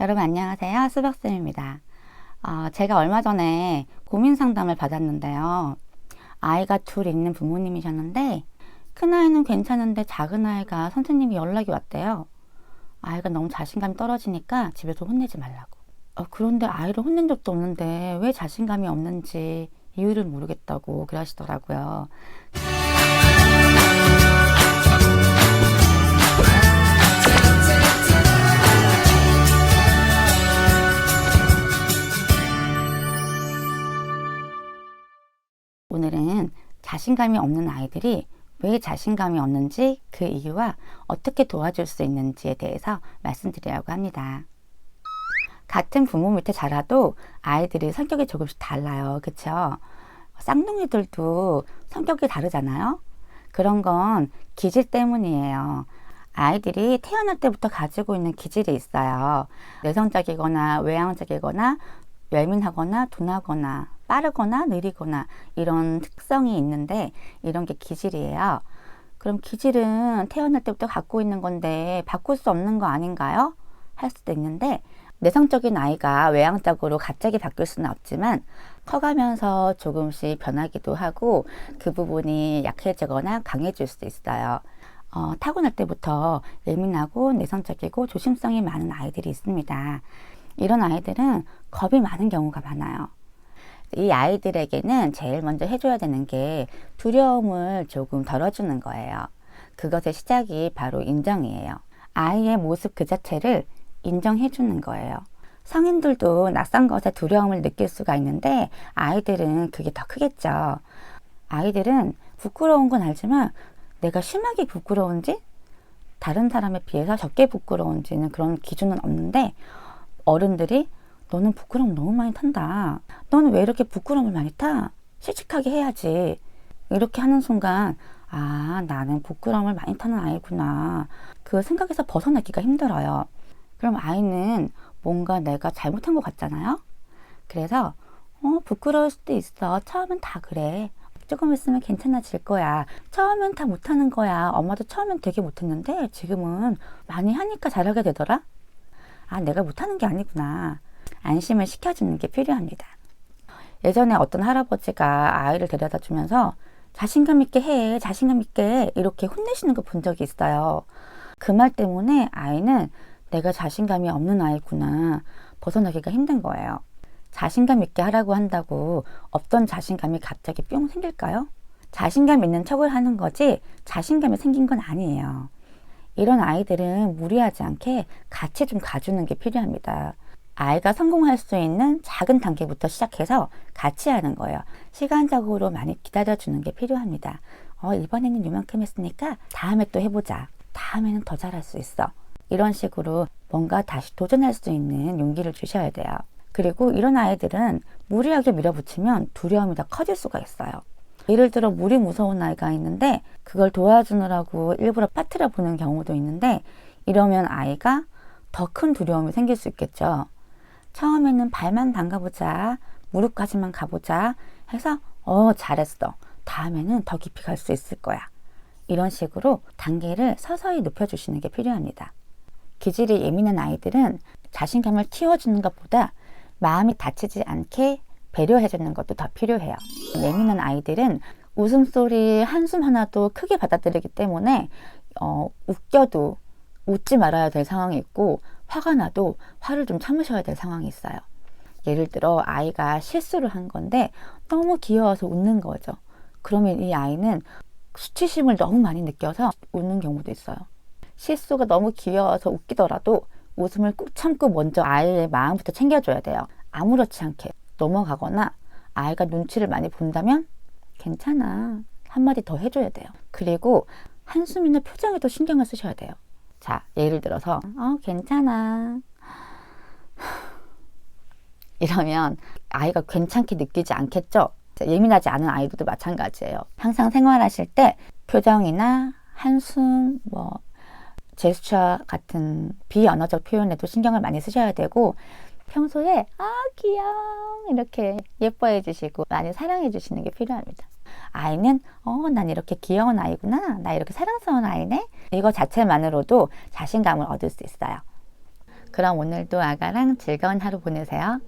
여러분 안녕하세요. 수박쌤입니다. 제가 얼마 전에 고민 상담을 받았는데요. 아이가 둘 있는 부모님이셨는데 큰아이는 괜찮은데 작은아이가 선생님이 연락이 왔대요. 아이가 너무 자신감이 떨어지니까 집에서 혼내지 말라고. 그런데 아이를 혼낸 적도 없는데 왜 자신감이 없는지 이유를 모르겠다고 그러시더라고요. 오늘은 자신감이 없는 아이들이 왜 자신감이 없는지 그 이유와 어떻게 도와줄 수 있는지에 대해서 말씀드리려고 합니다. 같은 부모 밑에 자라도 아이들이 성격이 조금씩 달라요. 그쵸? 쌍둥이들도 성격이 다르잖아요. 그런 건 기질 때문이에요. 아이들이 태어날 때부터 가지고 있는 기질이 있어요. 내성적이거나 외향적이거나 예민하거나 둔하거나 빠르거나 느리거나 이런 특성이 있는데 이런 게 기질이에요. 그럼 기질은 태어날 때부터 갖고 있는 건데 바꿀 수 없는 거 아닌가요? 할 수도 있는데 내성적인 아이가 외향적으로 갑자기 바뀔 수는 없지만 커가면서 조금씩 변하기도 하고 그 부분이 약해지거나 강해질 수 있어요. 타고날 때부터 예민하고 내성적이고 조심성이 많은 아이들이 있습니다. 이런 아이들은 겁이 많은 경우가 많아요. 이 아이들에게는 제일 먼저 해줘야 되는 게 두려움을 조금 덜어주는 거예요. 그것의 시작이 바로 인정이에요. 아이의 모습 그 자체를 인정해주는 거예요. 성인들도 낯선 것에 두려움을 느낄 수가 있는데 아이들은 그게 더 크겠죠. 아이들은 부끄러운 건 알지만 내가 심하게 부끄러운지 다른 사람에 비해서 적게 부끄러운지는 그런 기준은 없는데 어른들이 너는 부끄러움 너무 많이 탄다. 너는 왜 이렇게 부끄러움을 많이 타? 씩씩하게 해야지. 이렇게 하는 순간 나는 부끄러움을 많이 타는 아이구나. 그 생각에서 벗어나기가 힘들어요. 그럼 아이는 뭔가 내가 잘못한 것 같잖아요. 그래서 부끄러울 수도 있어. 처음엔 다 그래. 조금 있으면 괜찮아질 거야. 처음엔 다 못하는 거야. 엄마도 처음엔 되게 못했는데 지금은 많이 하니까 잘하게 되더라. 내가 못하는 게 아니구나. 안심을 시켜주는 게 필요합니다. 예전에 어떤 할아버지가 아이를 데려다 주면서 자신감 있게 해, 자신감 있게 이렇게 혼내시는 거 본 적이 있어요. 그 말 때문에 아이는 내가 자신감이 없는 아이구나 벗어나기가 힘든 거예요. 자신감 있게 하라고 한다고 없던 자신감이 갑자기 뿅 생길까요? 자신감 있는 척을 하는 거지 자신감이 생긴 건 아니에요. 이런 아이들은 무리하지 않게 같이 좀 가주는 게 필요합니다. 아이가 성공할 수 있는 작은 단계부터 시작해서 같이 하는 거예요. 시간적으로 많이 기다려주는 게 필요합니다. 이번에는 이만큼 했으니까 다음에 또 해보자. 다음에는 더 잘할 수 있어. 이런 식으로 뭔가 다시 도전할 수 있는 용기를 주셔야 돼요. 그리고 이런 아이들은 무리하게 밀어붙이면 두려움이 더 커질 수가 있어요. 예를 들어 물이 무서운 아이가 있는데 그걸 도와주느라고 일부러 빠뜨려 보는 경우도 있는데 이러면 아이가 더 큰 두려움이 생길 수 있겠죠. 처음에는 발만 담가보자, 무릎까지만 가보자 해서 잘했어. 다음에는 더 깊이 갈 수 있을 거야. 이런 식으로 단계를 서서히 높여주시는 게 필요합니다. 기질이 예민한 아이들은 자신감을 키워주는 것보다 마음이 다치지 않게 배려해주는 것도 더 필요해요. 예민한 아이들은 웃음소리 한숨 하나도 크게 받아들이기 때문에 웃겨도 웃지 말아야 될 상황이 있고 화가 나도 화를 좀 참으셔야 될 상황이 있어요. 예를 들어 아이가 실수를 한 건데 너무 귀여워서 웃는 거죠. 그러면 이 아이는 수치심을 너무 많이 느껴서 웃는 경우도 있어요. 실수가 너무 귀여워서 웃기더라도 웃음을 꾹 참고 먼저 아이의 마음부터 챙겨줘야 돼요. 아무렇지 않게 넘어가거나 아이가 눈치를 많이 본다면 괜찮아 한마디 더 해줘야 돼요. 그리고 한숨이나 표정에도 신경을 쓰셔야 돼요. 자, 예를 들어서 괜찮아 이러면 아이가 괜찮게 느끼지 않겠죠? 예민하지 않은 아이들도 마찬가지예요. 항상 생활하실 때 표정이나 한숨, 제스처 같은 비언어적 표현에도 신경을 많이 쓰셔야 되고 평소에 귀여워 이렇게 예뻐해 주시고 많이 사랑해 주시는 게 필요합니다. 아이는 난 이렇게 귀여운 아이구나, 나 이렇게 사랑스러운 아이네, 이거 자체만으로도 자신감을 얻을 수 있어요. 그럼 오늘도 아가랑 즐거운 하루 보내세요.